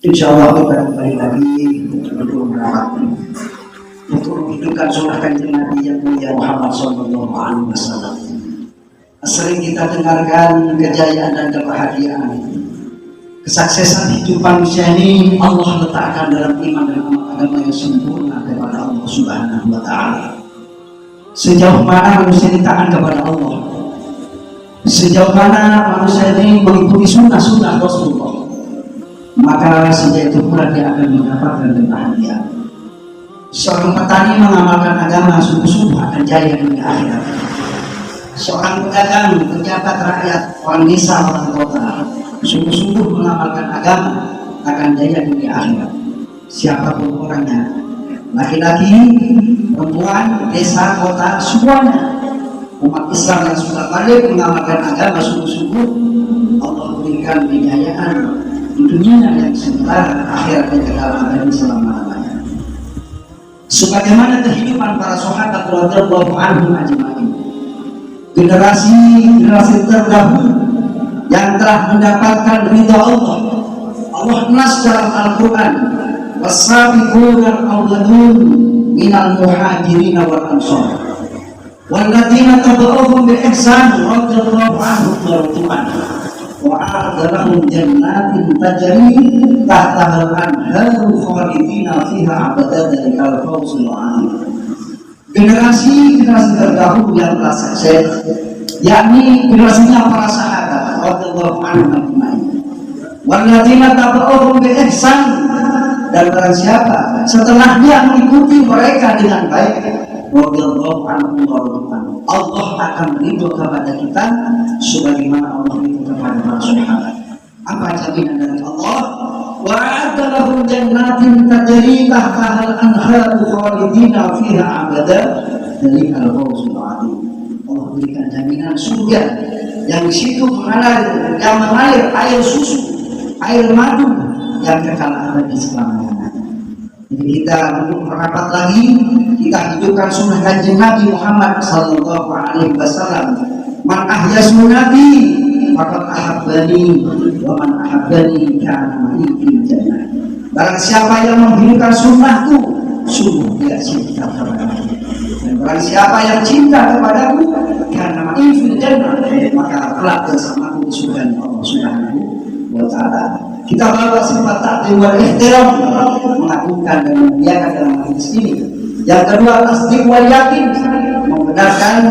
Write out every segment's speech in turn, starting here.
Insyaallah kita kembali lagi untuk menghidupkan sunnah Kanjeng Nabi yang mulia Muhammad sallallahu alaihi wasallam. Sering kita dengarkan kejayaan dan kebahagiaan, kesuksesan hidup manusia ini Allah letakkan dalam iman dan agama yang sempurna kepada Allah Subhanahu wa taala. Sejauh mana manusia ini taat kepada Allah, sejauh mana manusia ini mengikuti sunnah-sunnah Rasulullah, maka sejak itu pula dia akan mendapatkan kebahagiaan. Seorang petani mengamalkan agama sungguh-sungguh akan jaya di akhirat. Seorang pedagang, pejabat rakyat, orang desa, orang kota, sungguh-sungguh mengamalkan agama akan jaya di akhirat. Siapapun orangnya, laki-laki, perempuan, desa, kota, semuanya. Umat Islam yang sudah balik mengamalkan agama sungguh-sungguh, Allah berikan kejayaan di dunia yang sementara, akhirat yang kekal abadi selama-lamanya. Sebagaimana kehidupan para sahabat radhiyallahu anhum ajma'in, generasi terdahulu yang telah mendapatkan ridha Allah. Allah nas dalam Al-Quran, was-sabiquna al-awwalun minal muhajirin wal ansar walladzina tabauhum bi ihsan radhiyallahu anhum wa radwan wa a'adda lahum jannatin tajri tahtaha al-anharu khalidina fiha abadan dzikral fawzul 'azim. Generasi terdahulu yang telah sukses, yakni generasinya para sahabat radhiyallahu anhum ajma'in. Walladzina tabauhum bi ihsan, dan barang siapa setelah dia mengikuti mereka dengan baik, radhiyallahu anhum wa radwan, Allah akan ridho kepada kita sebagaimana Allah ridho kepada para sahabat. Apa jaminan dari Allah? Wa'adda lahum jannatin tajri tahtaha al-anharu khalidina fiha abada dzikral fawzul 'azim. Allah berikan jaminan surga yang di situ mengalir air susu, air madu yang kekal abadi selamanya. Jadi kita merapat lagi, kita hidupkan sunnah Kanjeng Nabi Muhammad sallallahu alaihi wasallam. Man ahya sunnati faqad ahabbani wa man ahabbani kana ma'i fil jannah. Barang siapa yang menghidupkan sunnahku, sungguh dia cinta kepadaku. Dan barang siapa yang cinta kepadaku, kana ma'i fil jannah, maka kelak bersamaku di surga Allah Subhanahu wa taala. Kita bawa sifat ta'zim wal ihtiram, mengagungkan dan memuliakan dalam hadis ini. Yang kedua, tasdik wal yakin, membenarkan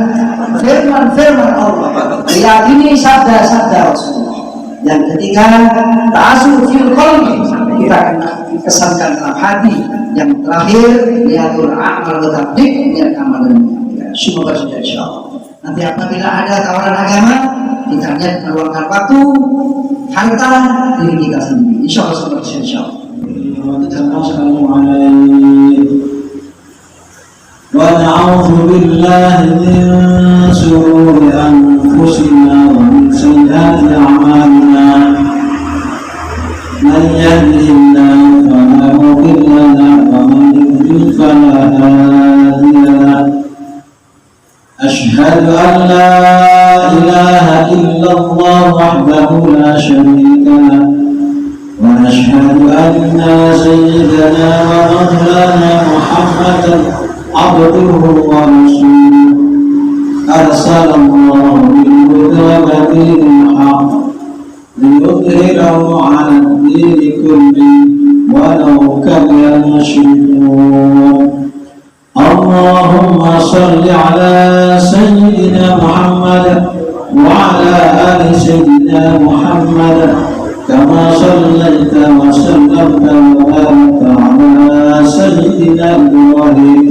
firman-firman Allah, meyakini sabda-sabda Rasulullah. Yang ketiga, ta'asur fil qalbi, kita akan kesankan dalam hati. Yang terakhir, niatul a'mal wa tabdik, niat amal dan niat. Semoga sudah insyaallah. Nanti apabila ada tawaran agama, kita lihat meluangkan waktu, harta diri kita sendiri. Insyaallah seperti insyaallah. ونعوذ بالله من شرور أنفسنا ومن سيئات أعمالنا من يهده الله فلا مضل له ومن يضلل فلا هادي له أشهد أن لا إله إلا الله وحده لا شريك له ونشهد أن سيدنا ومولانا محمدا عبده ورسوله أرسل الله بالهدى ودين الحق ليظهره على الدين كله ولو كره المشركون. اللهم صل على سيدنا محمد وعلى آل سيدنا محمد كما صليت وسلمت وباركت على سيدنا إبراهيم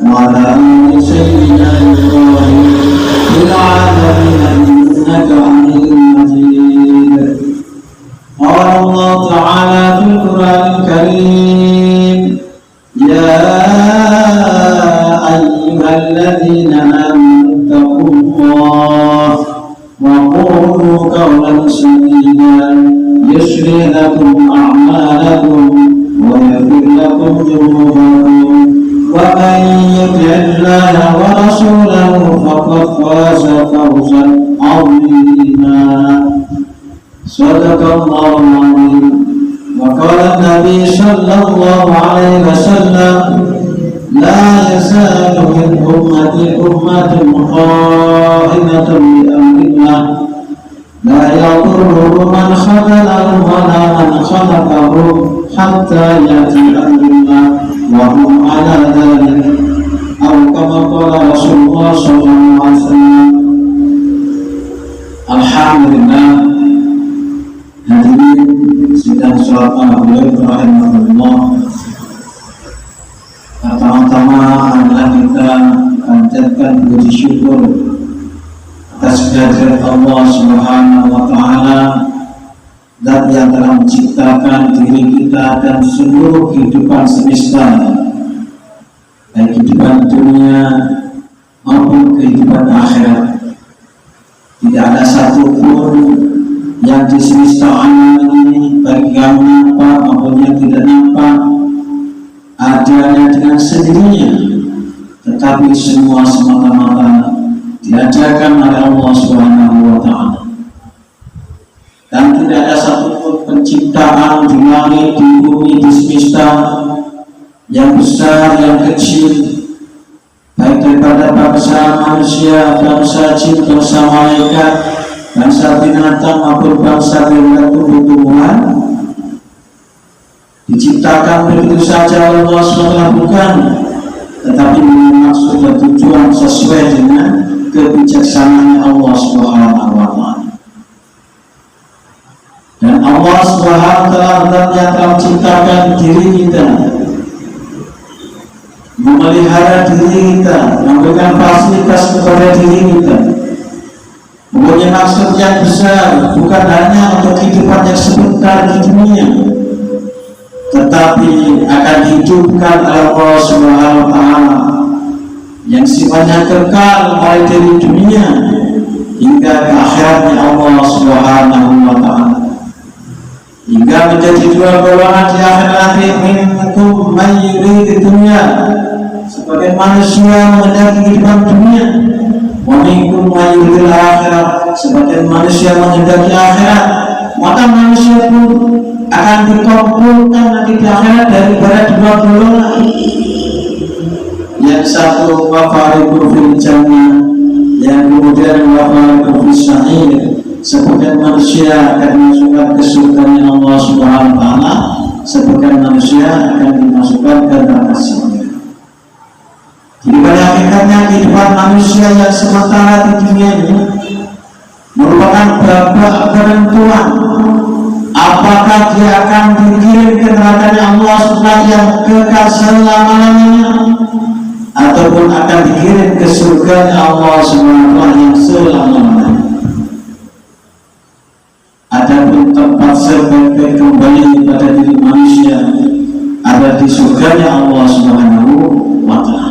وعلى آل سيدنا إبراهيم في العالمين إنك حميد مجيد. قال الله تعالى في القرآن الكريم: يا أيها الذين آمنوا اتقوا الله وقولوا قولا سديدا يصلح لكم أعمالكم ويغفر لكم ذنوبكم ومن يطع الله ورسوله فقد فاز فوزا عظيما. صدق الله العظيم. وقال النبي صلى الله عليه وسلم لا يزال من أمتي أمة قائمة بأمر الله لا يضره من خذله ولا من خلقه حتى يأتي أمر الله وهم على ذلك أو كما قال رسول الله صلى الله عليه وسلم. Alhamdulillah, hadirin sidang sholat maghrib rahimahullah. Pertama-tama adalah kita panjatkan puji syukur atas kehadirat Allah Subhanahu wa Ta'ala, Zat yang telah menciptakan diri kita dan seluruh kehidupan semesta, baik kehidupan dunia maupun kehidupan akhirat. Tidak ada satupun yang di semesta alam ini, baik yang nampak maupun yang tidak nampak, adanya dengan sendirinya, tetapi semua semata-mata diajarkan oleh Allah Subhanahu wa Ta'ala. Dan tidak ada satupun penciptaan di langit, di bumi, di semesta, yang besar, yang kecil, baik daripada bangsa manusia, bangsa jin, bangsa malaikat, bangsa binatang maupun bangsa tumbuh-tumbuhan, diciptakan begitu saja oleh Allah SWT, bukan, tetapi dengan maksud dan tujuan sesuai dengan kebijaksanaan Allah Subhanahu wa Ta'ala. Dan Allah Subhanahu wa Ta'ala yang telah menciptakan diri kita, memelihara diri kita, memberikan fasilitas kepada diri kita, mempunyai maksud yang besar, bukan hanya untuk kehidupan yang sebentar di dunia, tetapi akan dihidupkan oleh Allah Subhanahu wa Ta'ala yang sifatnya kekal mulai dari dunia hingga ke akhiratnya Allah Subhanahu wa Ta'ala, hingga menjadi dua golongan di akhir nanti, minkum may yurid dunya, sebagai manusia menghendaki kehidupan dunia, wa minkum may yurid akhirat, sebagai manusia menghendaki akhirat. Maka manusia pun akan dikumpulkan nanti di akhirat daripada dua golongan. Yang satu wafariqu fil jannah, yang kemudian wafariqu fis sa'ir, sebagian manusia akan dimasukkan ke surganya Allah Subhanahu wa Ta'ala, sebagian manusia akan dimasukkan ke neraka sa'ir. Jadi pada akhirnya kehidupan manusia yang sementara di dunia ini merupakan babak penentuan apakah dia akan dikirim ke nerakanya Allah SWT yang kekal selama-lamanya, ataupun akan dikirim ke surganya Allah SWT yang selama-lamanya. Adapun tempat sebaik-baik kembali pada diri manusia ada di surganya Allah Subhanahu wa Ta'ala.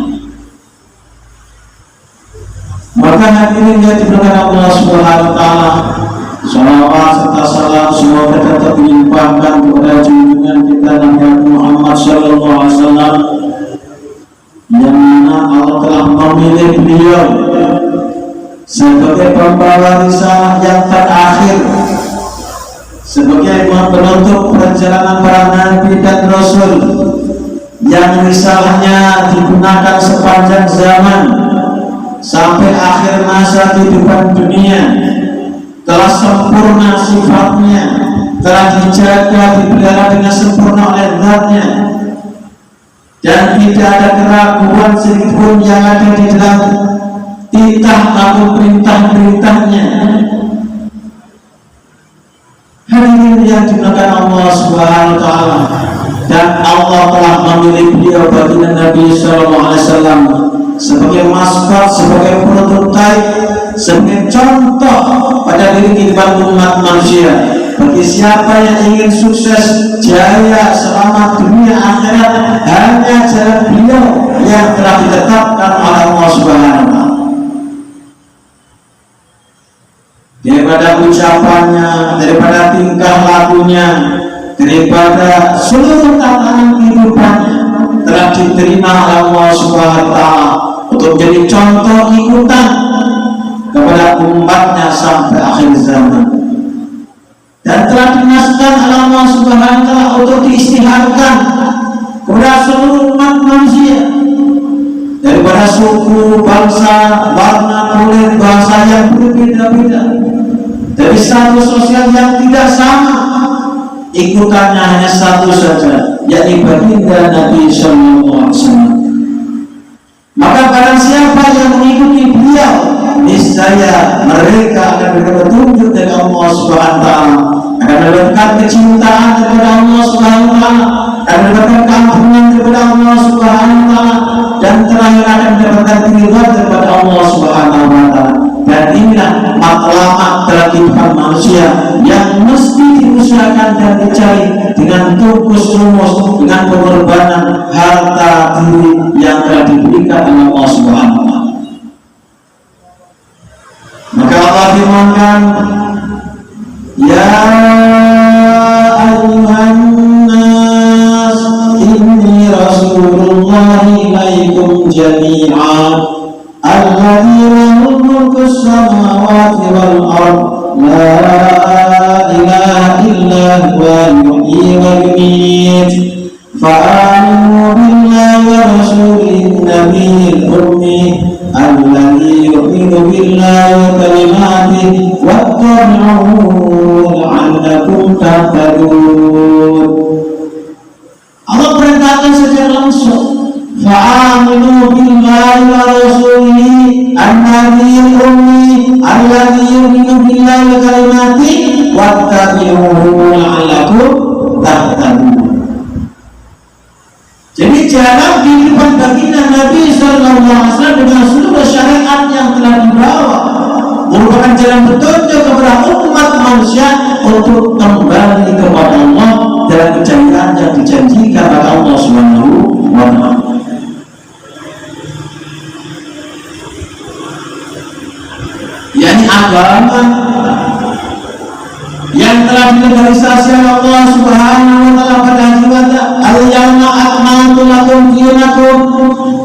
Maka hadirin yang dimuliakan Allah Subhanahu wa Ta'ala, salawat serta salam semoga tetap dilimpahkan kepada junjungan kita Nabi Muhammad sallallahu alaihi wasallam, yang mana Allah telah memilih beliau sebagai pembawa risalah yang terakhir, sebagai penutup perjalanan para nabi dan rasul yang risalahnya digunakan sepanjang zaman sampai akhir masa kehidupan dunia, telah sempurna sifatnya, telah dijaga, dipelihara dengan sempurna oleh Zatnya, dan tidak ada keraguan sedikitpun yang ada di dalam titah atau perintah-perintahnya. Hadirin yang dimuliakan Allah Subhanahu wa Ta'ala, dan Allah telah memilih beliau baginda Nabi sallallahu alaihi wasallam sebagai maskot, sebagai prototipe, sebagai contoh pada diri kehidupan umat manusia. Bagi siapa yang ingin sukses jaya selama dunia akhirat, hanya jalan beliau yang telah ditetapkan oleh Allah Subhanahu wa Ta'ala. Daripada ucapannya, daripada tingkah lakunya, daripada seluruh tatanan kehidupannya telah diterima oleh Allah Subhanahu wa Ta'ala untuk menjadi contoh ikutan kepada umatnya sampai akhir zaman, dan telah dinaskan oleh Allah Subhanahu wa Ta'ala untuk suku, bangsa, warna kulit, bahasa yang berbeda-beda, dari status sosial yang tidak sama, ikutannya hanya satu saja, yakni baginda Nabi Sallallahu Alaihi Wasallam. Maka barang siapa yang mengikuti beliau, niscaya mereka akan mendapat petunjuk dari Allah Subhanahu Wa Taala, akan mendapatkan kecintaan kepada Allah Subhanahu Wa Taala, akan mendapatkan keampunan kepada Allah Subhanahu Wa Taala, dan terakhir akan mendapatkan ridha kepada Allah Subhanahu Wa Taala. Dan inilah matlamat dalam kehidupan manusia yang mesti diusahakan dan dicari dengan tulus rumus, dengan pengorbanan harta diri yang telah diberikan oleh Allah Subhanahu Wa Taala. Maka Allah firmankan, ya ayyuhan nas inni rasulullah ilaikum jami'an alladzi lahu mulkus samawati wal ard la ilaha illa huwa yuhyi wa yumiit fa'aminu billahi wa rasulihin nabiyil ummi alladzi yu'minu billahi wa kalimatihi wattabi'uhu la'allakum tahtadun. Allah perintahkan secara langsung, fa'aminu billahi wa rasulihi an-nabiyil ummi alladzi yu'minu billahi wa kalimatihi wattabi'uhu la'allakum tahtadun. Jadi jalan kehidupan baginda Nabi Sallallahu Alaihi Wasallam dengan seluruh syariat yang telah dibawa merupakan jalan petunjuk kepada umat manusia untuk kembali kepada Allah dalam kejayaan yang dijanjikan oleh Allah Subhanahu wa Ta'ala. yakni agama yang telah dilegalisasi oleh Allah Subhanahu wa Ta'ala pada hadisnya, al-yawma akmaltu lakum dinakum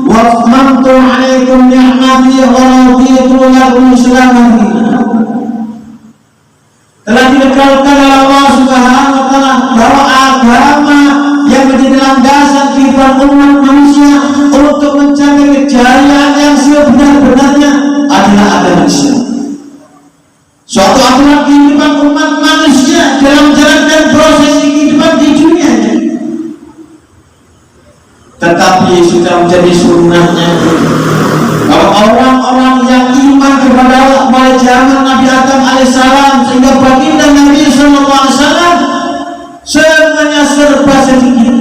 wa atmamtu 'alaikum ni'mati wa raditu lakum islaman dinan. Telah dilegalkan oleh Allah Subhanahu wa Ta'ala bahwa agama yang menjadi landasan kehidupan umat manusia untuk mencapai kejayaan yang sebenar-benarnya adalah agama Islam. Suatu aturan kehidupan umat manusia dalam menjalankan proses kehidupan di dunia ini, tetapi sudah menjadi sunnahnya kalau orang-orang yang iman kepada Allah mulai zaman Nabi Adam alaihissalam sehingga baginda Nabi Sallallahu Alaihi Wasallam semuanya serba sedikit,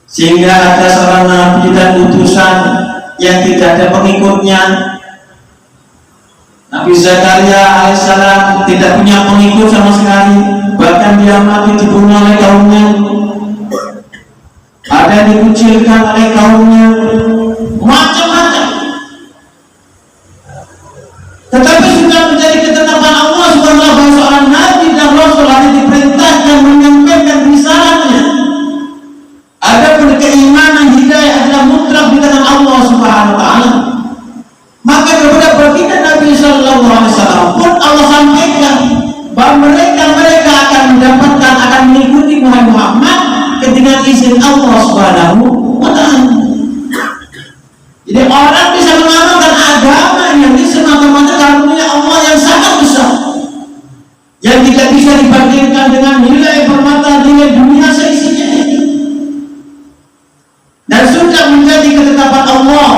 sehingga ada seorang nabi dan utusan yang tidak ada pengikutnya. Nabi Zakaria alaihissalam tidak punya pengikut sama sekali, bahkan dia mati dibunuh oleh kaumnya, ada yang dikucilkan oleh kaumnya, macam-macam. Tetapi sudah menjadi ketetapan Allah Subhanahu wa Ta'ala, seorang nabi dan rasul hanya diperintahkan menyampaikan risalahnya. Adapun keimanan hidayah adalah mutlak di tangan Allah Subhanahu wa Ta'ala. Maka kepada baginda Nabi Sallallahu Alaihi Wasallam pun Allah sampaikan bahwa mereka akan mendapatkan, akan mengikuti Muhammad dengan izin Allah Subhanahu wa Ta'ala. Jadi orang bisa mengamalkan agama yang semata-mata karunia Allah yang sangat besar, yang tidak bisa dibandingkan dengan nilai permata nilai dunia seisinya. Dan sudah menjadi ketetapan Allah,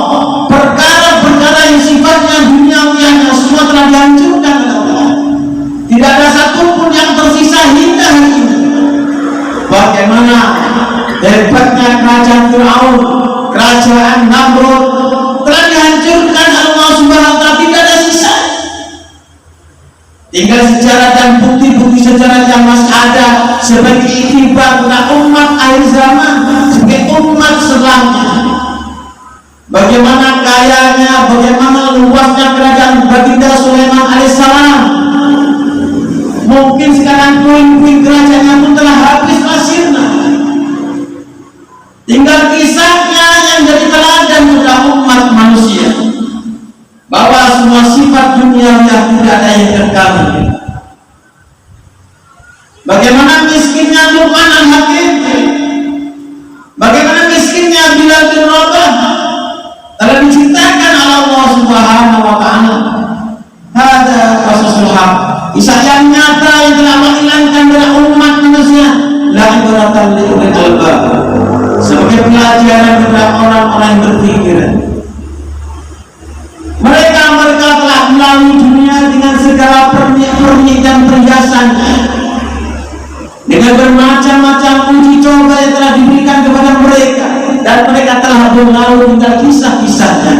perkara-perkara yang sifatnya duniawi yang semua telah dihancurkan oleh Allah. Tidak ada satupun yang tersisa hingga hari ini. Bagaimana hebatnya kerajaan Fir'aun, kerajaan Namrud telah dihancurkan Allah Subhanahu wa Ta'ala, tidak ada sisa. Tinggal sejarah dan bukti-bukti sejarah yang masih ada sebagai iktibar tentang umat akhir zaman, sebagai umat setelahnya. Bagaimana kayanya, bagaimana luasnya kerajaan baginda Sulaiman alaihissalam. Mungkin sekarang puing-puing kerajaannya pun telah habis pasirnya. Tinggal kisahnya yang jadi teladan untuk umat manusia, bahwa semua sifat dunia yang tidak ada yang kekal. Bagaimana miskinnya Luqman al-Hakim, bagaimana miskinnya Bilal bin Rabah, dengan bermacam-macam uji coba yang telah diberikan kepada mereka, dan mereka telah berlalu tinggal kisah-kisahnya.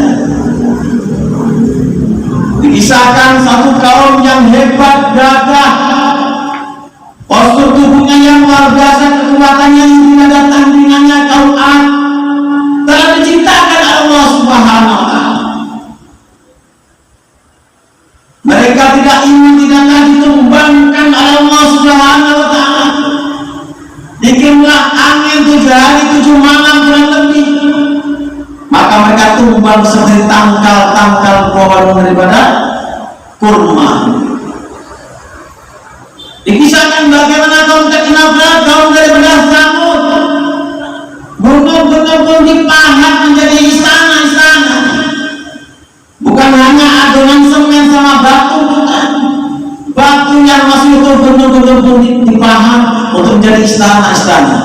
Dikisahkan satu kaum yang hebat, gagah, postur tubuhnya yang luar biasa, kekuatannya yang tidak ada tandingannya, kaum Ad telah diciptakan Allah Subhanahu wa Ta'ala. Mereka tidak ingin, tidak lagi ditumbangkan oleh Allah Subhanahu wa Ta'ala. Bikinlah angin 7 hari 7 malam kurang lebih, maka mereka tumbang seperti tangkal-tangkal pohon daripada kurma. Dikisahkan bagaimana kaum terkenal, kaum daripada Samud, gunung-gunung pun dipahat menjadi istana-istana. Bukan hanya adonan semen sama batu, bukan. Batu yang masih utuh gunung-gunung pun dipahat untuk menjadi istana-istana.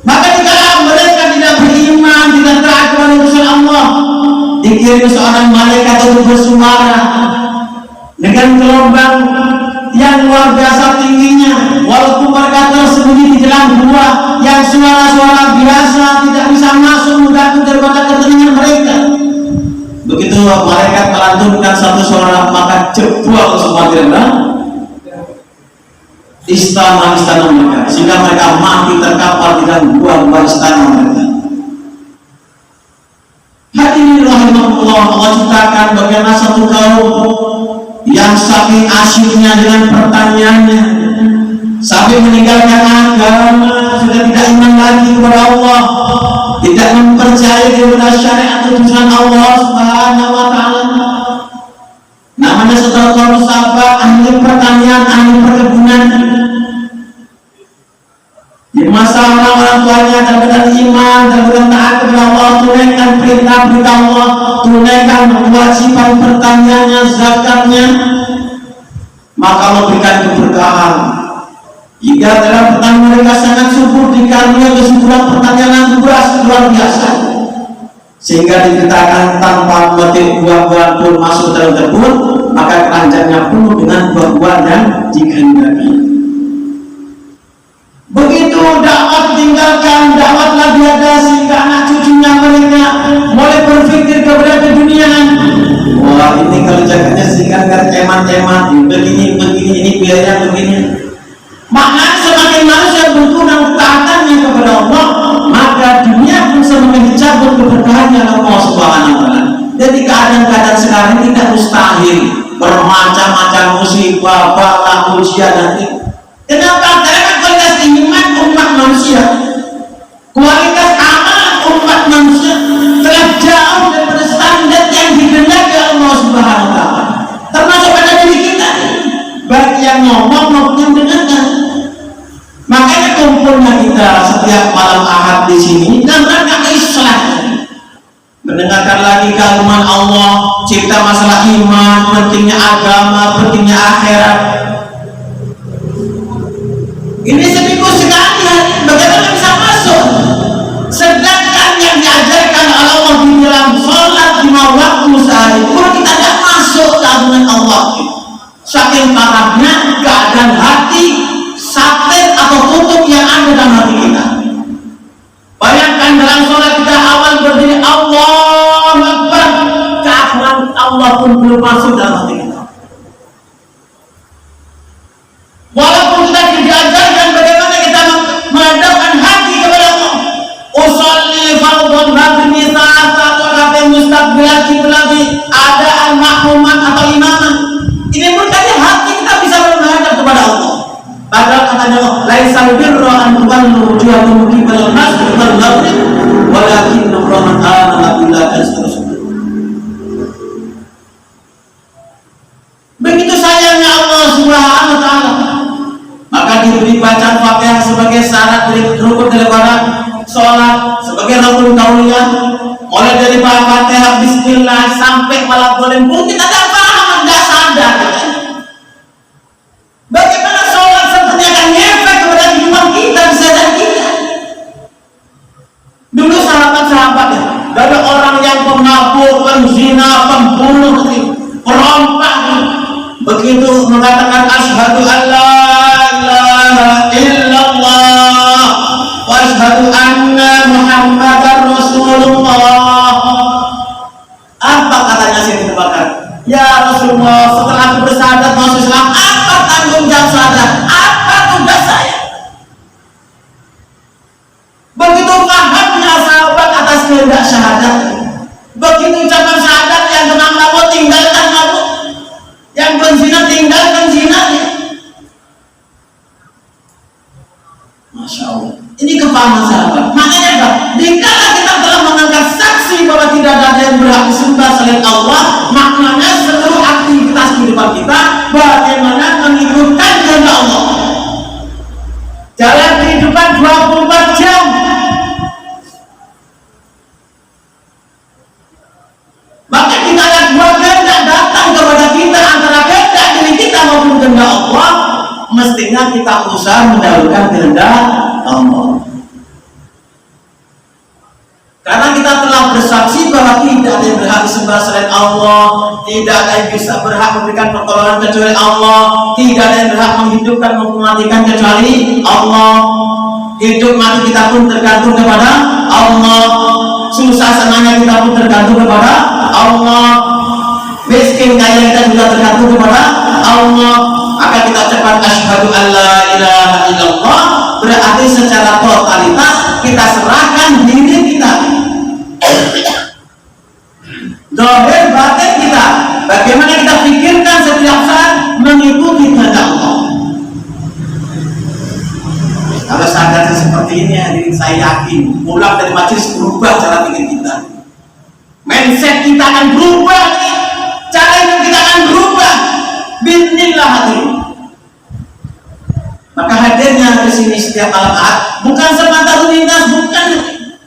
Maka jika mereka tidak beriman, tidak taat kepada utusan Allah, dikirim seorang malaikat untuk bersuara dengan gelombang yang luar biasa tingginya, walaupun mereka tersembunyi di dalam gua yang suara-suara biasa tidak bisa masuk mengganggu daripada ketelingan mereka. Begitu malaikat melantunkan satu suara, maka jebol semua daripada istana-istana mereka, sehingga mereka mati terkapar di dalam gua-gua istana mereka. Hadirin rahimahullah, Allah ciptakan bagaimana satu kaum yang saking asyiknya dengan pertanyaannya, sampai meninggalkan agama, sudah tidak iman lagi kepada Allah, tidak mempercayai kepada syariat Tuhan Allah Subhanahu wa Ta'ala. Namanya saudara kaum sahabat, ahli pertanian, ahli perkebunan. Di masa orang-orang tuanya dalam iman, dalam taat kepada Allah, tunaikan perintah-perintah Allah, tunaikan kewajiban pertaniannya, zakatnya, maka Allah berikan keberkahan. Jika dalam pertanian mereka sangat subur, dikaruniai kesuburan pertanian beras luar biasa, sehingga diceritakan tanpa memetik buah-buahan pun masuk dalam kebun, maka keranjangnya penuh dengan buah-buahan yang dikehendaki. Begitu dakwah tinggalkan, dakwah lagi ada, sehingga anak cucunya mereka mulai berpikir kepada keduniaan. Wah, ini kalau jaketnya sedikit kan emat-emat, begini ini biaya begini. Maknanya semakin manusia butuh dan taatannya kepada Allah, maka dunia pun semakin dicabut keberkahannya Allah Subhanahu wa Ta'ala. Jadi keadaan-keadaan sekarang tidak mustahil, bermacam-macam musibah, bala, ujian dan itu. Kenapa? Karena kualitas iman umat manusia, kualitas amal umat manusia telah jauh daripada standar yang dikehendaki Allah Subhanahu wa Ta'ala. Termasuk pada diri kita, baik yang ngomong maupun yang dengarkan. Makanya kumpulnya kita setiap malam Ahad di sini dan rangka keislaman, mendengarkan lagi kalimat Allah, cerita masalah iman, pentingnya agama, pentingnya akhirat. Ini seminggu sekali, bagaimana bisa masuk? Sedangkan yang diajarkan Allah di dalam sholat 5 waktu sehari pun kita tidak masuk tabungan Allah. Saking parahnya keadaan hati, satir atau tutup yang ada dalam hati kita. Bayangkan dalam sholat kita awal berdiri Allahu Akbar, keakhiran Allah pun belum masuk dalam hati kita. Walaupun kita diajarkan bagaimana kita menghadapkan hati kepada Allah, usolli fardhu maghrib satu rakaat mustaqbilan kiblat, ada al-mahmuman atau imaman. Ini pun tadi hati kita bisa menghadap kepada Allah. Padahal katanya laisal birra an tuwallu wujuhakum qibala al-masjid wal maghrib walakinna man amana billahi dan seterusnya. Begitu sayangnya Allah Subhanahu wa Ta'ala, maka diberi bacaan Fatihah sebagai syarat dari rukun daripada sholat, sebagai rukun kauliyah, mulai dari Fatihah Bismillah sampai malam boleh pun kita tak paham, tidak sadar. Bagaimana sholat seperti akan ngefek kepada kehidupan kita, kesehatan kita. Dulu sahabat-sahabat ya, ada orang yang pemabuk, penzina, pembunuh, perompak. begitu mengatakan asyhadu an la ilaha illallah wa asyhadu anna muhammadar rasulullah. Apa katanya saya ditebakkan? Ya Rasulullah, setelah aku bersyahadat masuk Islam, apa tanggung jawab syahadat? Apa tugas saya? Begitu pahamnya sahabat atas kehendak syahadat. Begitu ucapan syahadat, yang kena mabuk tinggalkan mabuk, yang berzina tinggalkan zinanya. Masya Allah, ini kepahaman sahabat. Makanya apa? Dikala kita telah mengangkat saksi bahwa tidak ada yang berhak disembah selain Allah, maknanya seluruh aktivitas kehidupan kita bagaimana mengikutkan kehendak Allah. Jalan kehidupan 24 jam. Maka kita ada dua kehendak datang kepada kita, antara kehendak diri kita maupun kehendak Allah. Mestinya kita berusaha mendahulukan kehendak Allah. Karena kita telah bersaksi bahwa tidak ada yang berhak disembah selain Allah, tidak ada yang bisa berhak memberikan pertolongan kecuali Allah, tidak ada yang berhak menghidupkan maupun mematikan kecuali Allah. Hidup mati kita pun tergantung kepada Allah. Susah senangnya kita pun tergantung kepada Allah. Miskin kaya kita juga tergantung kepada Allah. Maka kita ucapkan asyhadu an la ilaha illallah, berarti secara totalitas kita serahkan diri kita, zahir batin kita, bagaimana kita pikirkan setiap saat mengikuti kehendak Allah. Kalau sadar seperti ini, hadirin, saya yakin pulang dari majelis berubah cara pikir kita, mindset kita akan berubah, cara hidup kita akan berubah. Bismillah hadirin. Maka hadirnya ke sini setiap malam Ahad bukan semata rutinitas, bukan,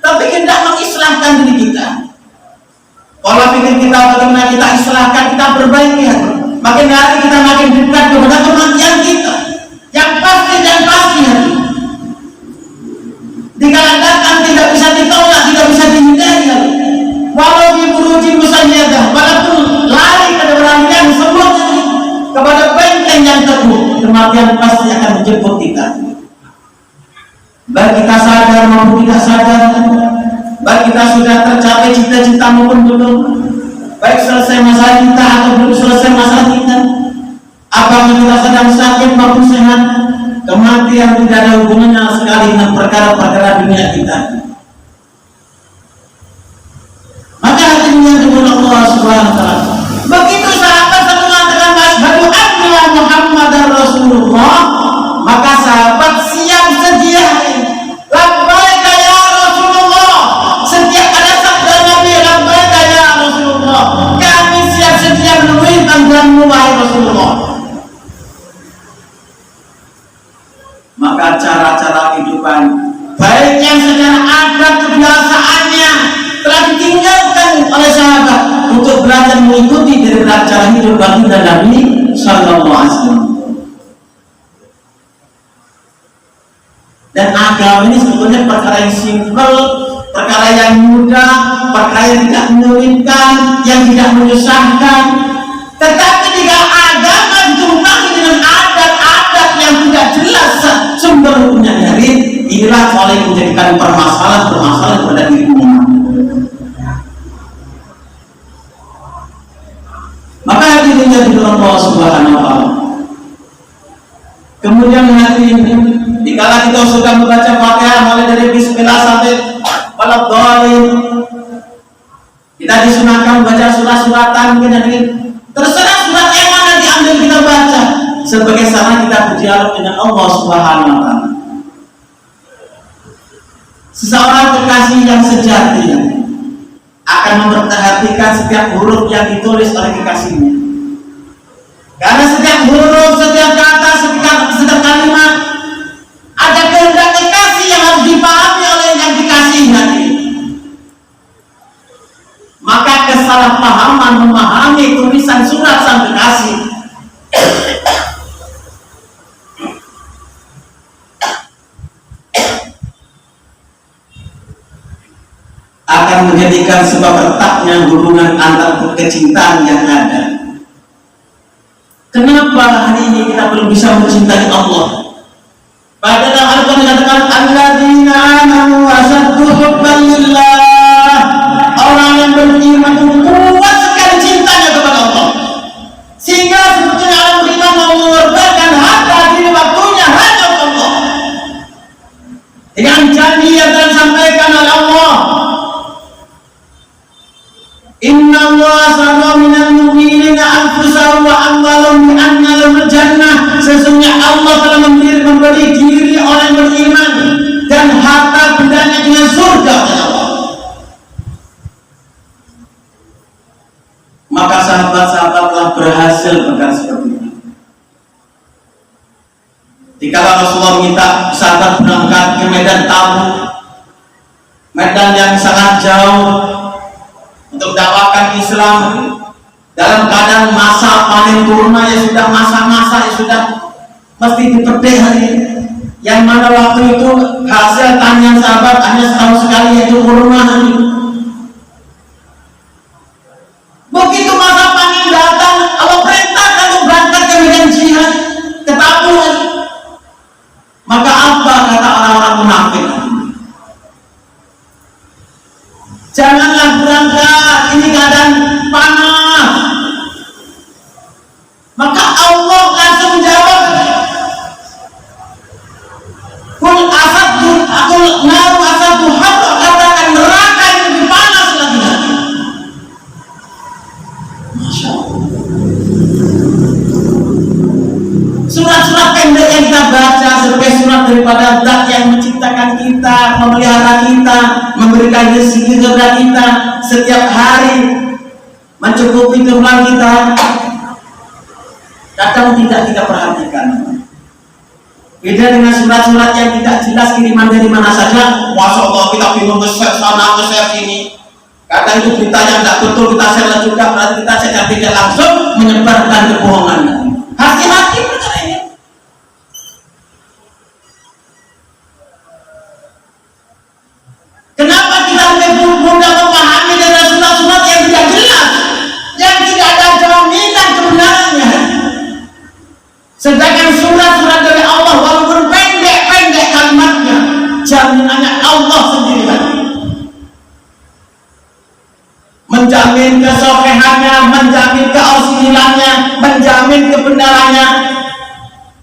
tapi hendak mengislahkan diri kita. Pola pikir kita bagaimana kita islahkan, kita perbaiki. Makin hari kita makin dekat kepada kematian kita yang pasti dan pasti. Dikala datang tidak bisa ditolak, tidak bisa dihindari. Walau diburuji musayyadah, walaupun lari pada berangkat semuanya kepada benteng yang teguh, kematian pasti akan menjemput kita. Baik kita sadar maupun tidak sadar, baik kita sudah tercapai cita-cita maupun belum, baik selesai masalah kita atau belum selesai masalah kita, apakah kita sedang sakit maupun sehat, kematian tidak ada hubungannya sekali dengan perkara-perkara dunia kita. Maka hadirin yang dimuliakan Allah Subhanahu wa taala, begitu sahabat satu mengatakan asyhadu anna Muhammadar Rasulullah, maka sahabat siap sedia. Labbaik ya Rasulullah. Setiap ada sabda Nabi, labbaik ya Rasulullah, kami siap sedia menemui panggilanmu wahai Rasulullah. Maka cara-cara kehidupan baik yang secara adat kebiasaannya telah ditinggalkan oleh sahabat untuk belajar mengikuti dari cara hidup baginda Nabi Sallallahu Alaihi Wasallam. Dan agama ini sebetulnya perkara yang simpel, perkara yang mudah, perkara yang tidak menyulitkan, yang tidak menyusahkan. Tetapi jika agama ditumpangi dengan adat-adat yang tidak jelas sumber hukumnya dari, inilah saling menjadikan permasalahan pada diri umat. Maka hadirin yang dimuliakan Allah Subhanahu wa taala. Kemudian hadirin, dikala kita sudah membaca Fatihah mulai dari bismillah sampai waladhdallin, kita disunahkan membaca surat-suratan, terserah surat yang mana diambil kita baca sebagai sarana kita berdialog dengan Allah Subhanahu wa taala. Seseorang kekasih yang sejati akan memperhatikan setiap huruf yang ditulis oleh kekasihnya, karena setiap huruf, setiap kata, setiap kalimat ada kehendak kekasih yang harus dipahami oleh yang dikasihi. Maka kesalahpahaman memahami tulisan surat sang kekasih akan menjadikan sebab retaknya hubungan antar kecintaan yang ada. Kenapa? bisa mencintai Allah. Pada dalam Al-Quran dikatakan alladzina amanu wa asaddu hubban lillah. Orang yang beriman itu kuat sekali cintanya kepada Allah, sehingga sebetulnya orang beriman mau mengorbankan harta diri waktunya hanya untuk Allah. Dengan janji yang telah disampaikan oleh Allah, inna Allah asra minal mu'minina anfusahum wa amwalahum bi anna lahumul jannah. Sesungguhnya Allah telah memberi diri orang yang beriman dan harta bendanya dengan surga oleh Allah. Maka sahabat-sahabat telah berhasil berkata seperti ini. Dikala Rasulullah minta sahabat berangkat ke medan Tabuk, medan yang sangat jauh, untuk dakwakan Islam dalam keadaan masa panen kurma, ya sudah masa-masa, ya sudah mesti dipedih hari ini. Yang mana waktu itu hasil tanian sahabat hanya setahun sekali, yaitu kurma hari. Begitu masa panen datang, Allah perintahkan untuk berangkat ke medan jihad, ke Tabuk. Maka apa kata orang-orang munafik? Janganlah berangkat, ini keadaan panas. Maka Allah langsung jawab, kul naru asaddu hatta, katakan neraka yang lebih panas lagi. Masya Allah. Surat-surat pendek yang kita baca sebagai surat daripada Zat yang menciptakan kita, memelihara kita, memberikan rezeki kepada kita setiap hari, mencukupi keperluan kita, kadang tidak kita perhatikan. Beda dengan surat-surat yang tidak jelas kiriman dari mana saja. Masya Allah, kita bingung nge-share sana, nge-share sini. Kadang itu berita yang tidak betul kita share juga, berarti kita secara tidak langsung menyebarkan kebohongan. Hati-hati perkara ini. Kenapa kita lebih mudah memahami dari surat-surat yang tidak jelas, yang tidak ada jaminan kebenarannya? Sedangkan surat-surat dari Allah walaupun pendek-pendek kalimatnya, jaminannya Allah sendiri lagi. Menjamin kesolehannya, menjamin keasliannya, menjamin kebenarannya.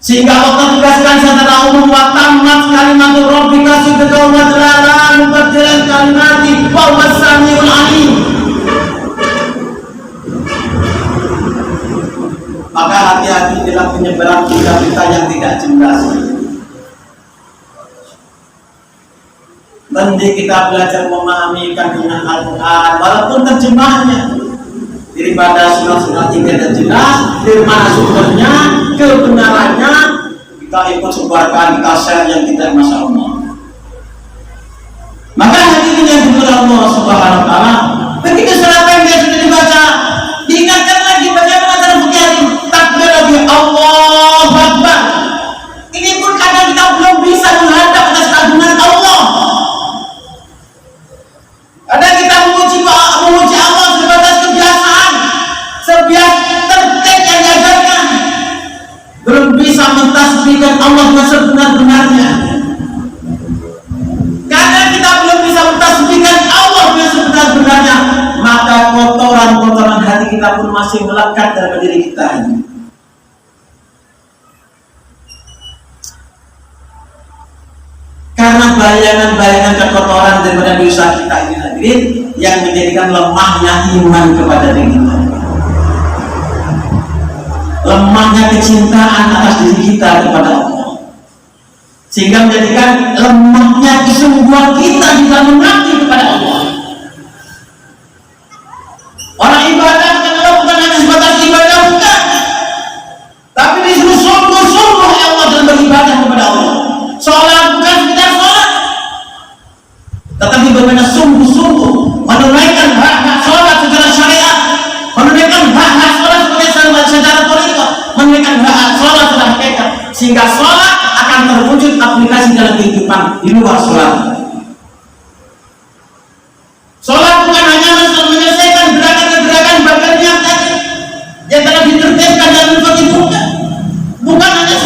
Sehingga Allah tegaskan secara umum, wa tammat kalimatu rabbika sidqan wa adlan mubaddilan kalimati wa huwas samiul alim. Maka hati-hati dalam penyebaran berita-berita yang tidak jelas. Mending kita belajar memahami kandungan Al-Quran walaupun terjemahnya, daripada surat-surat yang tidak jelas, dari mana sumbernya, kebenarannya, kita ikut sebarkan, kita share yang tidak, Masya Allah. Maka hadirin yang dimuliakan Allah Subhanahu wa Ta'ala, begitu surat pendek sudah dibaca, diingatkan lagi bagaimana cara berkirim, takbir lagi, Allahu Akbar. Ini pun kadang kita belum bisa menghadap atas kandungan Allah. Kadang kita memuji Allah sebatas kebiasaan, sebias tertib yang diajarkan, belum bisa mentasbihkan Allah dengan sebenar-benarnya. Karena kita belum bisa mentasbihkan Allah dengan sebenar-benarnya, maka kotoran-kotoran hati kita pun masih melekat dalam diri kita ini. Karena bayangan-bayangan kekotoran daripada dosa kita ini hadirin yang menjadikan lemahnya iman kepada diri kita, lemahnya kecintaan atas diri kita kepada Allah, sehingga menjadikan lemahnya kesungguhan kita di dalam mengabdi kepada Allah. Orang ibadah bukan hanya sebatas ibadah, bukan, tapi disuruh sungguh-sungguh ya Allah dalam beribadah kepada Allah. Sholat bukan sekedar sholat, tetapi benar-benar sungguh-sungguh menunaikan hak-hak sholat secara syariat, menunaikan hak-hak sholat secara thariqah, menunaikan hak-hak sholat secara hakikat, sehingga sholat akan terwujud aplikasi dalam kehidupan di luar sholat. Sholat bukan hanya menyelesaikan gerakan-gerakan bagian yang tadi yang telah ditertibkan dalam ibadah, bukan hanya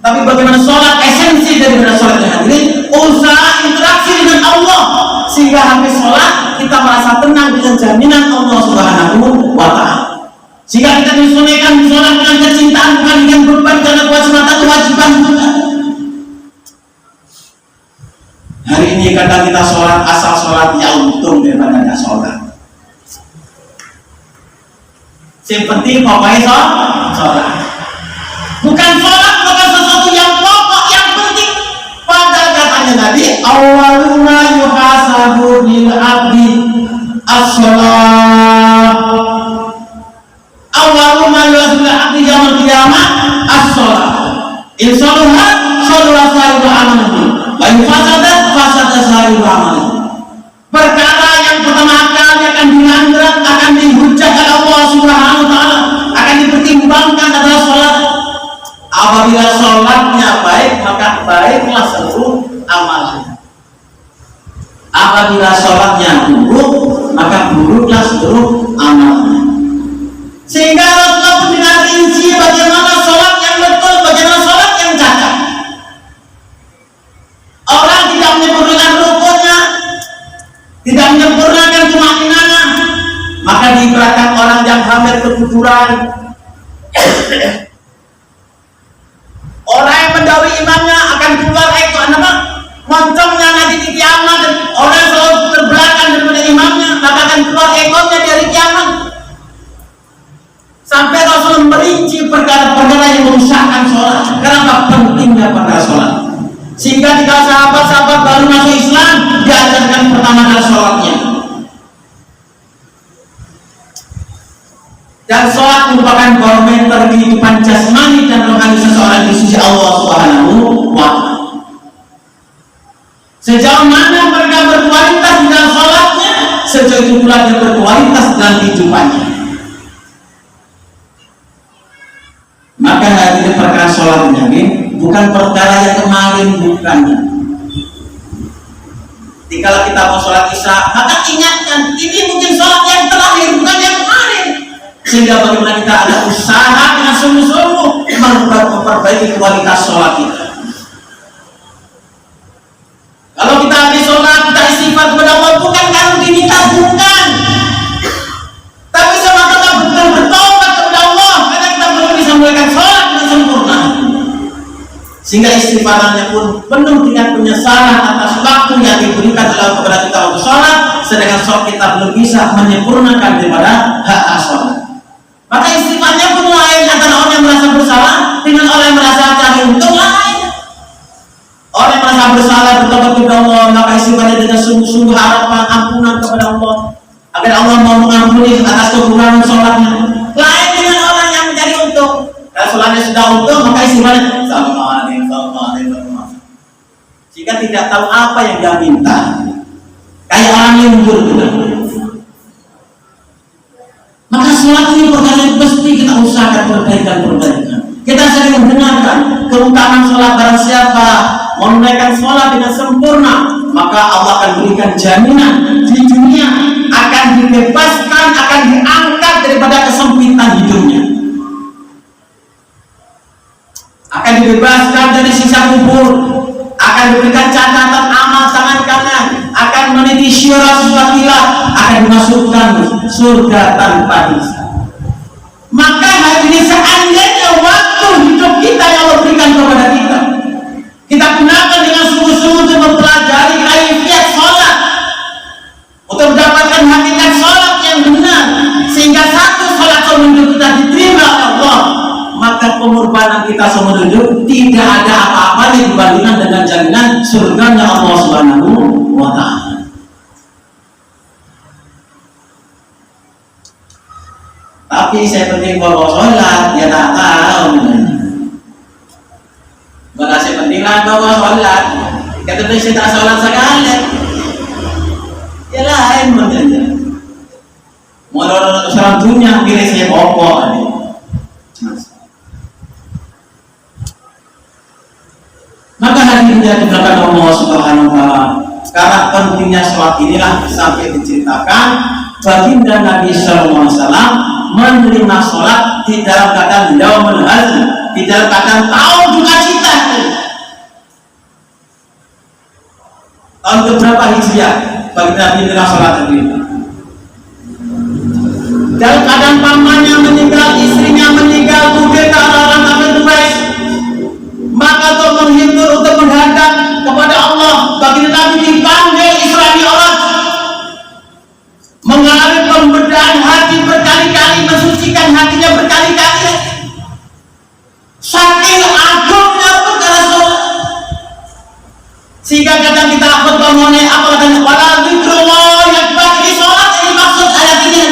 Tapi bagaimana sholat, esensi daripada sholat yang hadirin, usaha interaksi dengan Allah, sehingga habis sholat kita merasa tenang dengan jaminan Allah Subhanahu wa Ta'ala. Sehingga kita disunahkan sholat dengan kecintaan, bukan dengan beban karena kewajiban juga. Hari ini kadang kita sholat asal sholat, ya untung daripada tidak sholat. Yang penting pokoknya sholat. Bukan sholat, bukan sesuatu yang pokok, yang penting. Pada katanya tadi, awaluna yuhasabu bil abdi as-sholat. Awaluna yuhasabu bil abdi yaumil qiyamah as-sholat. Insyaallah sholat sahibu amaluhu wa fasadat fasada sahibu amaluhu. Perkara yang pertama kali akan dilanggar, akan dihujat oleh Allah Subhanahu wa Ta'ala, akan dipertimbangkan adalah sholat. Apabila sholatnya baik, maka baiklah seluruh amalnya. Apabila sholatnya buruk, maka buruklah seluruh amalnya. Sehingga Rasulullah pun dengan rinci bagaimana sholat yang betul, bagaimana sholat yang cacat. Orang tidak menyempurnakan rukunnya, tidak menyempurnakan tumaninah, maka diibaratkan orang yang hampir kekufuran. Orang yang mendahului imamnya akan keluar moncongnya nanti di kiamat. Orang yang selalu terbelakang daripada imamnya, maka akan keluar ekornya dari kiamat. Sampai Rasul merinci perkara-perkara yang merusakkan sholat. Kenapa pentingnya pada sholat? Sehingga jika sahabat-sahabat baru masuk Islam, diajarkan pertama kali sholatnya. Dan sholat merupakan barometer kehidupan jasmani dan rohani seseorang di sisi Allah Subhanahu wa Ta'ala. Sejauh mana mereka berkualitas dalam sholatnya, sejauh itu pula dia berkualitas dalam kehidupannya. Maka hadirin perkara sholat ini bukan perkara yang kemarin, bukannya. Kalau kita mau sholat isya, maka ingatkan ini mungkin sholat yang terakhir, bukan yang kemarin. Sehingga bagaimana kita ada usaha dengan sungguh-sungguh memperbaiki kualitas sholat kita. Kalau kita habis sholat, kita istighfar kepada Allah, bukan karena diminta, bukan. Tapi semata-mata betul bertobat kepada Allah, karena kita belum bisa melakukan sholat dengan sempurna. Sehingga istighfarannya pun penuh dengan penyesalan atas waktu yang diberikan dalam kepada kita untuk sholat, sedangkan sholat kita belum bisa menyempurnakan daripada hak sholat. Maka istighfarnya pun lain antara orang yang merasa bersalah dengan orang yang merasa cari untung lain. Orang yang merasa bersalah bertobat kepada Allah, maka istighfarnya dengan sungguh-sungguh harapan ampunan kepada Allah, agar Allah mau mengampuni atas kekurangan sholatnya. Lain dengan orang yang mencari untung. Kalau sholatnya sudah untung, maka istighfarnya sama. Jika tidak tahu apa yang dia minta, kayak orang yang mundur. Maka sholat ini perkara yang mesti kita usahakan perbaikan. Kita sering mendengarkan keutamaan sholat. Barang siapa menunaikan sholat dengan sempurna, maka Allah akan berikan jaminan di dunia, akan dibebaskan, akan diangkat daripada kesempitan hidupnya, akan dibebaskan dari siksa kubur, akan diberikan catatan amal tangan kanan, akan meniti syurga suatilah, akan dimasukkan surga tanpa hisab. Maka hadirin, seandainya waktu hidup kita yang Allah berikan kepada kita gunakan dengan sungguh-sungguh untuk mempelajari kaifiat sholat, untuk mendapatkan hakikat sholat yang benar, sehingga satu sholat seumur hidup kita diterima oleh Allah, maka pengorbanan kita seumur hidup tidak ada apa-apanya dibandingkan dengan jaminan surganya Allah Subhanahu wa Ta'ala. Tapi saya penting bawa sholat, ya tak tahu. Makasih penting lah bawa sholat. Kata saya tak sholat sekali, ya lain menjadi. Mau orang sholat dunia, pilih saya pokok. Maka hadirin yang dimuliakan Allah Subhanahu wa Ta'ala, karena pentingnya sholat inilah sampai diceritakan baginda Nabi Sallallahu Alaihi Wasallam menerima sholat di dalam keadaan yaumul hazn, di dalam keadaan tahu duka cita. Tahun keberapa Hijriah bagi Nabi dengan sholat itu? Dalam keadaan pamannya meninggal, istrinya meninggal, kemudian orang kafir Quraisy, maka untuk menghibur, untuk menghadap kepada Allah, bagi Nabi dipanggil Isra Mi'raj, mengalami pembedahan hati berkali-kali, mensucikan hatinya berkali-kali. Saking agungnya perkara sholat, sehingga kadang kita khutbah mengenai apa katanya, wala dzikrullah yang bagi sholat yang dimaksud ayat ini.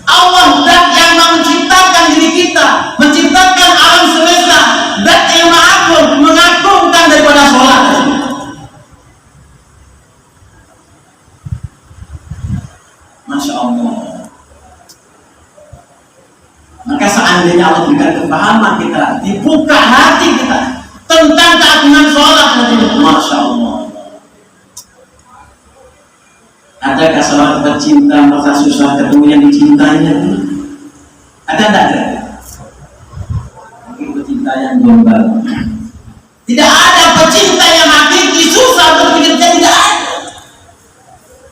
Allah zat yang menciptakan diri kita, menciptakan alam semesta, zat yang maha agung, mengagungkan daripada sholat. Masya Allah. Maka seandainya Allah berikan kepahaman kita, dibuka hati kita tentang keagungan sholat, Masya Allah. Adakah seorang pecinta merasa susah ketemu yang dicintainya? Ada tidak? Mungkin pecinta yang gombal. Tidak ada pecinta yang hakiki susah berpikirnya, tidak ada.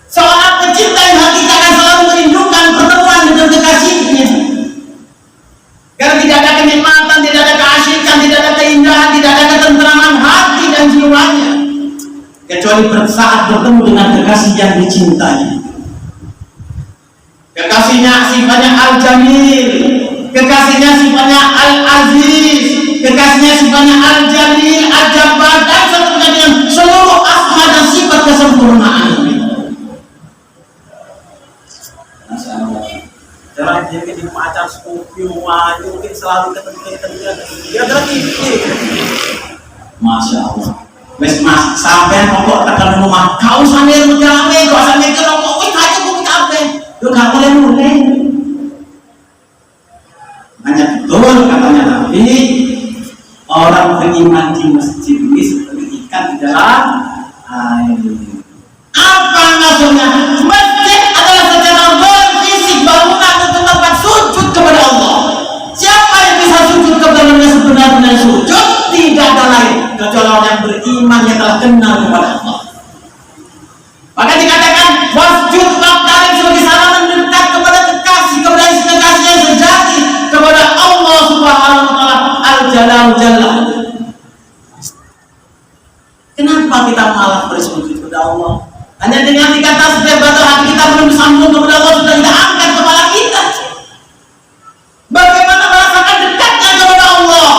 Seorang pecinta yang hakiki akan selalu merindukan pertemuan dengan kekasihnya. Karena tidak ada kenikmatan, tidak ada keasyikan, tidak ada keindahan, tidak ada ketentraman hati dan jiwanya, kecuali saat bertemu dengan kekasih yang dicintai. Kekasihnya sifatnya Al-Jamil, kekasihnya sifatnya Al-Aziz, kekasihnya sifatnya Al-Jalil, Al-Jabbar, dan seterusnya dengan seluruh asma dan sifat kesempurnaan. Jangan dia di pacar Scorpio mungkin selalu ketemu dia berarti. Masya Allah. Wes mas, sampai pokok tekan rumah, kau sambil menjalankan, kau sambil kerokok, wes aja kau minta apa? Lu nggak boleh mulai. Hanya betul katanya Nabi, orang beriman di masjid ini seperti ikan di dalam air. Apa maksudnya? Masjid adalah secara fisik bangunan untuk tempat sujud kepada Allah. Siapa yang bisa sujud kepadanya sebenar-benar sujud? Tidak ada lain kecuali orang yang beriman yang telah kenal kepada Allah. Maka dikatakan wasjud waqtarib sebagai sarana mendekat kepada kekasih, kepada kekasih yang sejati, kepada Allah Subhanahu wa taala Al-Jalal Jalla. Kenapa kita malah bersujud kepada Allah? Hanya dengan dikata setiap batu hati kita belum sambung kepada Allah, sudah kita angkat kepala kita. Bagaimana merasakan dekatnya kepada Allah?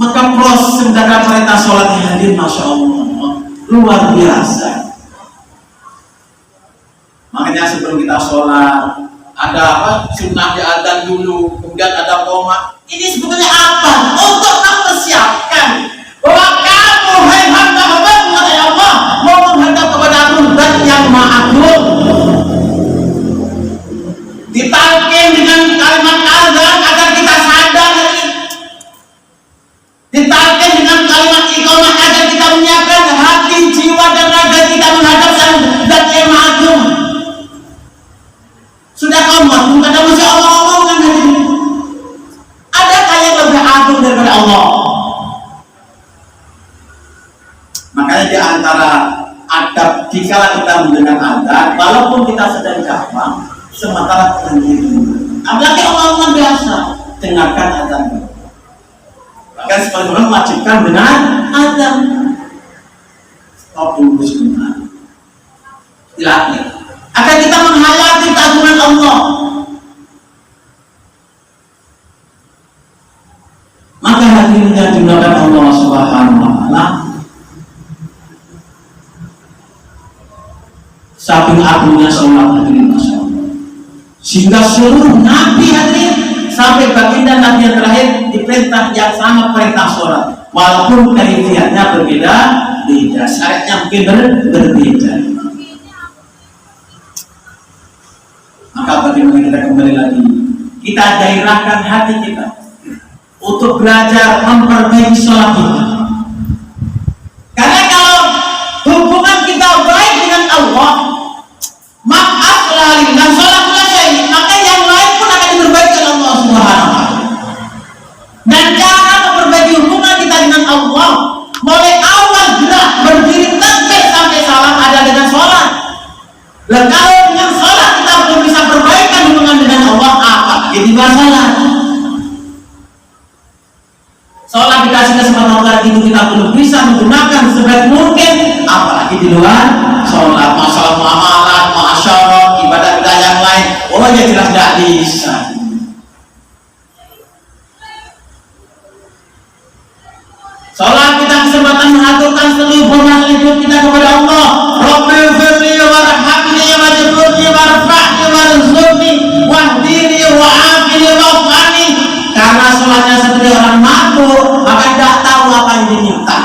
Maka proses menjaga perintah sholat yang hadir, Masya Allah, luar biasa. Makanya sebelum kita sholat, ada apa? Sunnah di adzan dulu, kemudian ada qomat. Ini sebetulnya apa? Untuk mempersiapkan bahwa kamu, hai hamba-hamba kepada Allah, mau menghadap kepada Tuhan yang Maha Agung. Ditalkin dengan kalimat azan agar kita sadar. Ditalkin dengan kalimat iqamah agar kita menyiapkan hati, jiwa dan raga kita menghadap Zat yang Maha Agung. Sudah qomat, bukan ada masih Allah-Allah kan? Adakah yang lebih agung daripada Allah? Makanya di antara adab jika kita mendengar azan, walaupun kita sedang gampang, sementara terhenti. Apalagi Allah biasa, dengarkan azan. Bahkan sebagian orang wajibkan dengan azan. Stop dulu sebentar. Dilatih. Agar kita menghayati keagungan Allah. Maka hadirnya jumlahkan Allah Subhanahu wa taala saking agungnya sholat hadirin, Masya Allah. Sehingga seluruh nabi hadir sampai baginda nabi yang terakhir diperintah yang sama perintah sholat, walaupun kaifiatnya berbeda, syariatnya mungkin berbeda. Maka bagaimana kita kembali lagi, kita gairahkan hati kita untuk belajar memperbaiki sholat kita. Karena kalau hubungan kita baik dengan Allah, maaf lali dan sholat selesai, maka yang lain pun akan diperbaiki juga sholat. Sholat dikasih kesempatan Allah itu kita belum bisa menggunakan sebaik mungkin, apalagi di luar sholat. Masalah muamalah, masyarakat, ibadah-ibadah yang lain, oh ya jelas tidak bisa. Sholat kita kesempatan mengaturkan seluruh masalah hidup kita kepada Allah. Rabbil firli warhamni wajburni warfa'ni warzuqni wahdini wa'afini wa'afani. Karena sholatnya seperti orang mabuk, maka tidak tahu apa yang diminta.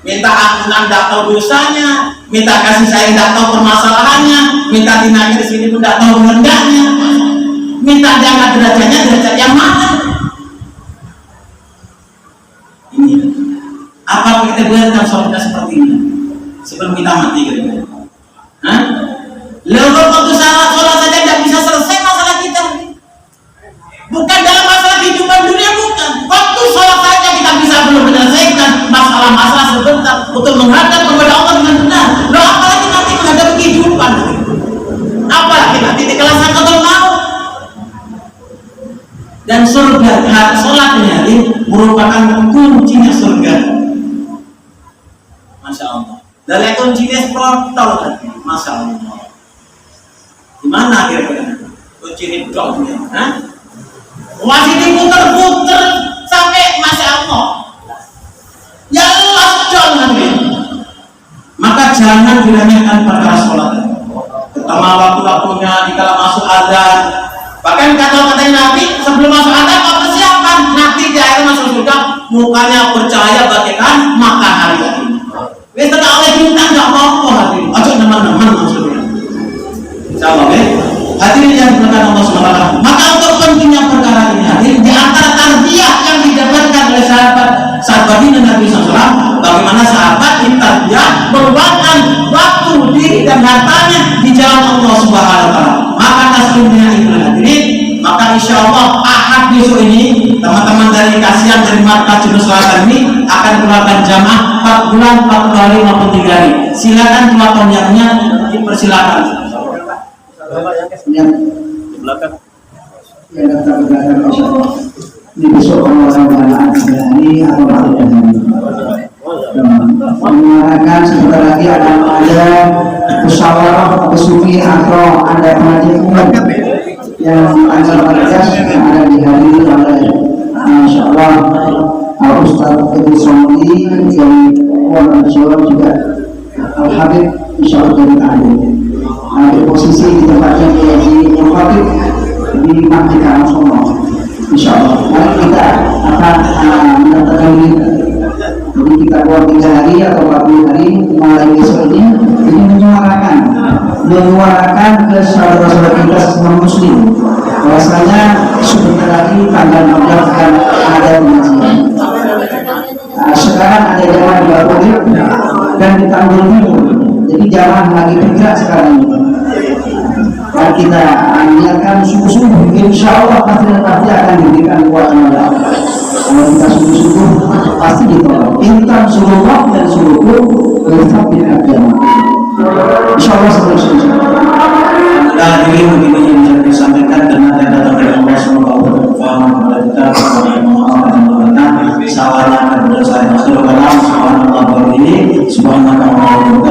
Minta ampunan tidak tahu dosanya, minta kasih sayang tidak tahu permasalahannya, minta dinaik di sini pun tidak tahu hendaknya, minta diangkat derajatnya derajat yang mana. Ini apa kita buatkan sholat kita seperti ini sebelum kita mati kira-kira? Lalu waktu sholat saja tidak bisa selesai masalah kita. Bukan dalam masalah kehidupan dunia, bukan. Waktu sholat saja kita bisa belum menyelesaikan masalah-masalah sebentar untuk menghadap kepada Allah dengan benar. Lalu apalagi nanti menghadapi kehidupan, apalagi nanti di kelas angkatan maut. Dan surga, sholat ini merupakan kuncinya surga. Masya Allah. Dan kuncinya protol, Masya Allah. Gimana kira-kira? Kunci ini dongnya, masih diputer-puter sampai Masya Allah. Ya Allah, jangan. Maka jangan diremehkan perkara sholat. Terutama waktu-waktunya dikala masuk azan. Bahkan kata Nabi sebelum masuk azan apa persiapan? Nanti di akhir masuk surga mukanya bercahaya bagaikan matahari. Wes tak oleh bintang enggak apa-apa hati. Ojo teman-teman maksudnya. Insyaallah hadirin yang dimuliakan Allah Subhanahu wa taala. Maka untuk pentingnya perkara ini hadirin di antara tarbiyah yang didapatkan oleh sahabat Nabi SAW, bagaimana sahabat ditarbiyah meluangkan waktu diri dan hartanya di jalan Allah Subhanahu wa taala. Maka tasbihnya itu hadirin, maka insya Allah Ahad besok ini teman-teman dari kasihan dari Markas Jurus Selatan ini akan keluarkan jamaah 4 bulan 4 hari maupun 3 hari. Silakan keluarkan niatnya, dipersilakan. Yang Belakang. Ya daftar belakang insya Allah. Ini besok orang-orang hari atau hari mengarahkan sebentar lagi ada musyawarah atau sufi atau ada pengajian yang akan berkas yang ada dihadiri oleh Masya Allah Ustaz Fadil Somali dari Kuala Jawa juga Al-Habib Insya Allah dari Ta'alim di posisi di tempatnya di Al-Habib di Masjid Al-Sono Insya Allah. Mari kita akan menetapkan diri. Jadi kita buat 3 hari atau 40 hari mulai besok ini menyuarakan ke saudara-saudara kita sesama muslim bahwasanya sebentar lagi tanggal 16 akan ada pengajian. Sekarang ada jamaah di Bapuri dan di Tanggul Timur. Jadi jamaah lagi bergerak sekarang ini. Dan kita niatkan sungguh-sungguh, insya Allah pasti akan diberikan kuat Allah. Kalau kita sungguh-sungguh pasti ditolong. Intan suruh dan suruhku tetap diajarkan. Insya Allah seterusnya. Hadirin begini yang bisa disampaikan dan ada datang dari Allah semoga Allah berfaham kepada kita salam kepada saya Rasulullah Subhanahu wa taala.